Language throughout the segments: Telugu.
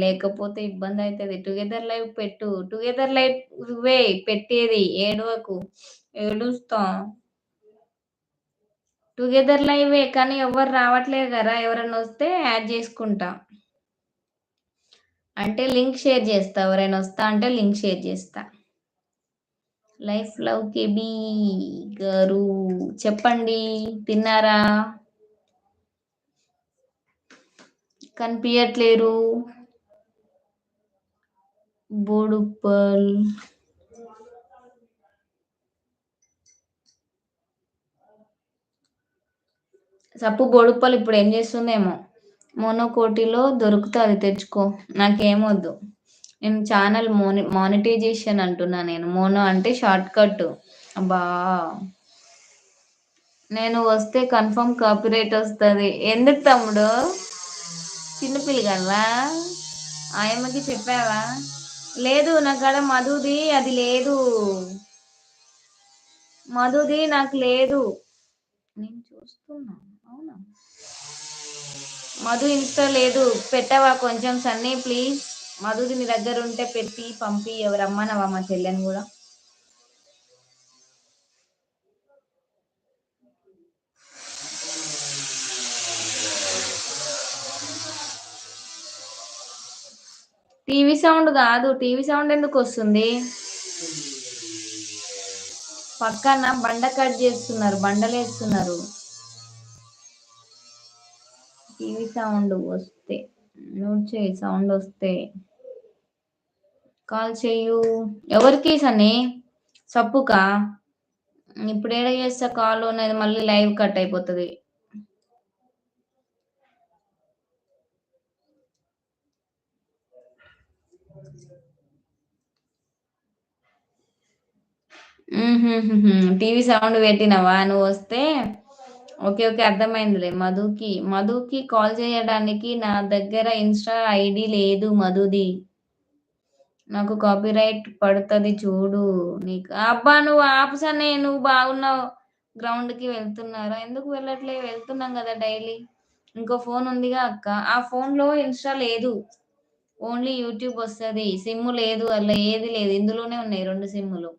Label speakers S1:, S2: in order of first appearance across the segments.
S1: లేకపోతే ఇబ్బంది అవుతుంది. టుగెదర్ లైవ్ పెట్టు. టుగెదర్ లైవ్ వే పెట్టేది. ఏడవకు. ఏడుస్తా. టుగెదర్ లైవే కానీ ఎవరు రావట్లేదు కదా! ఎవరన్నా వస్తే యాడ్ చేసుకుంటా. అంటే లింక్ షేర్ చేస్తా. ఎవరైనా వస్తా అంటే లింక్ షేర్ చేస్తా. లైఫ్ లవ్ కేబీ గారు చెప్పండి. తిన్నారా? కనిపియట్లేరు. బోడుప్పల్ సప్పు బోడుప్పల్ ఇప్పుడు ఏం చేస్తుందేమో. మోనోకోటిలో దొరుకుతుంది తెచ్చుకో. నాకేమొద్దు. నేను ఛానల్ మానిటైజేషన్ అంటున్నా నేను. మోనో అంటే షార్ట్ కట్. అబ్బా నేను వస్తే కన్ఫర్మ్ కాపీరైట్ వస్తుంది. ఎందుకు తమ్ముడు? చిన్నపిల్లగావా? ఆయమ్మకి చెప్పావా? లేదు నా కాడ మధుది అది లేదు. మధుది నాకు లేదు. నేను చూస్తున్నా. అవునా? మధు ఇన్స్టా లేదు. పెట్టవా కొంచెం సన్నీ ప్లీజ్? మధుది నీ దగ్గర ఉంటే పెట్టి పంపి. ఎవరమ్మనవా మా చెల్లెని కూడా. టీవీ సౌండ్ కాదు. టీవీ సౌండ్ ఎందుకు వస్తుంది? పక్కన బండ కట్ చేస్తున్నారు. బండలు వేస్తున్నారు. టీవీ సౌండ్ వస్తే నోట్ చేయి. సౌండ్ వస్తే కాల్ చేయు. ఎవరికి సన్నీ? సప్పుకా? ఇప్పుడు ఏడ చేస్తా కాల్ అనేది మళ్ళీ లైవ్ కట్ అయిపోతుంది. టీవీ సౌండ్ పెట్టినవా? నువ్వు వస్తే ఓకే ఓకే అర్థమైందిలే. మధుకి కాల్ చేయడానికి నా దగ్గర ఇన్స్టా ఐడి లేదు మధుది. నాకు కాపీరైట్ పడుతుంది చూడు. నీకు అబ్బా నువ్వు ఆపుసనే. నువ్వు బాగున్నావు. గ్రౌండ్కి వెళ్తున్నారా? ఎందుకు వెళ్ళట్లే? వెళ్తున్నాం కదా డైలీ. ఇంకో ఫోన్ ఉందిగా అక్క. ఆ ఫోన్లో ఇన్స్టా లేదు. ఓన్లీ యూట్యూబ్ వస్తుంది. సిమ్ లేదు. అలా ఏది లేదు. ఇందులోనే ఉన్నాయి 2 సిమ్ములు.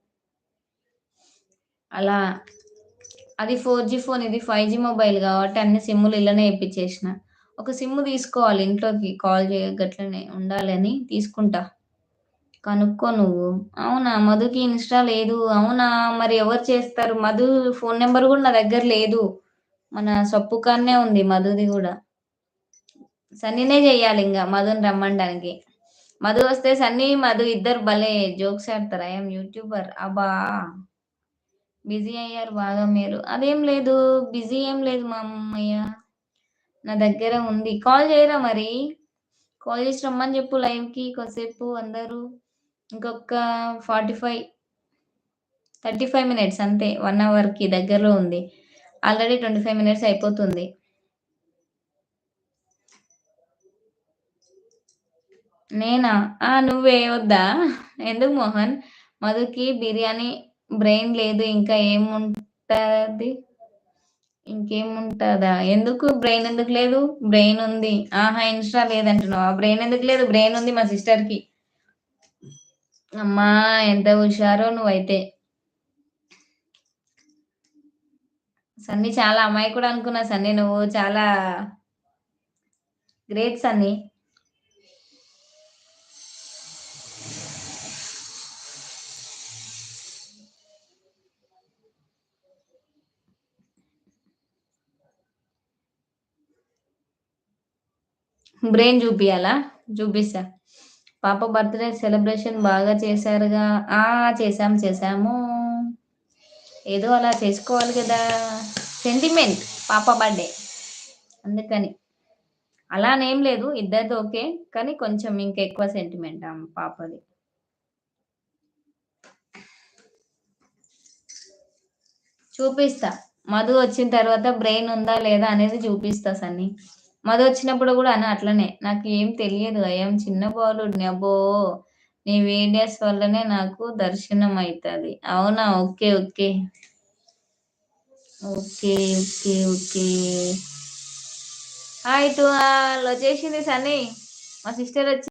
S1: అలా అది 4G ఫోన్, ఇది 5G మొబైల్ కాబట్టి అన్ని సిమ్ములు ఇలానే ఇప్పించేసిన. ఒక సిమ్ తీసుకోవాలి ఇంట్లోకి కాల్ గట్లనే ఉండాలని తీసుకుంటా. కనుక్కో నువ్వు. అవునా? మధుకి ఇన్స్టా లేదు. అవునా? మరి ఎవరు చేస్తారు? మధు ఫోన్ నెంబర్ కూడా నా దగ్గర లేదు. మన సప్పుకాన్నే ఉంది మధుది కూడా. సన్నీనే చెయ్యాలి ఇంకా మధుని రమ్మడానికి. మధు వస్తే సన్నీ మధు ఇద్దరు భలే జోక్స్ ఆడతారు. I'm YouTuber. అబ్బా బిజీ అయ్యారు బాగా మీరు. అదేం లేదు. బిజీ ఏం లేదు మా అమ్మయ్య. నా దగ్గర ఉంది. కాల్ చేయరా మరి? కాల్ చేసి రమ్మని చెప్పు లైవ్కి కొద్దిసేపు అందరూ. ఇంకొక 35 మినిట్స్ అంతే. 1 అవర్కి దగ్గరలో ఉంది. ఆల్రెడీ 25 మినిట్స్ అయిపోతుంది. నేనా? నువ్వే వద్దా? ఎందుకు మోహన్? మధుకి బిర్యానీ బ్రెయిన్ లేదు. ఇంకా ఏముంటది? ఇంకేముంటదా? ఎందుకు బ్రెయిన్ ఎందుకు లేదు? బ్రెయిన్ ఉంది. ఇన్స్టా లేదంటున్నావా? బ్రెయిన్ ఎందుకు లేదు? బ్రెయిన్ ఉంది మా సిస్టర్కి. అమ్మా ఎంత హుషారో నువ్వైతే. సన్నీ చాలా అమాయకుడు అనుకున్నా. సన్నీ నువ్వు చాలా గ్రేట్ సన్నీ. బ్రెయిన్ చూపియాలా? చూపిస్తా. పాప బర్త్డే సెలబ్రేషన్ బాగా చేశారుగా? చేసాము. ఏదో అలా చేసుకోవాలి కదా. సెంటిమెంట్ పాప బర్త్డే అందుకని. అలానేం లేదు. ఇద్దరిది ఓకే. కానీ కొంచెం ఇంకెక్కువ సెంటిమెంట్ పాపది. చూపిస్తా. మధు వచ్చిన తర్వాత బ్రెయిన్ ఉందా లేదా అనేది చూపిస్తా సన్నీ. మధు వచ్చినప్పుడు కూడా అట్లనే. నాకు ఏం తెలియదు. అయ్యాం చిన్న బాలుడిని. అబ్బో నీ వీడియోస్ వల్లనే నాకు దర్శనం అవుతుంది. అవునా? Okay okay okay okay okay. Hi to all వచ్చేసింది సన్నీ. మా సిస్టరొచ్చి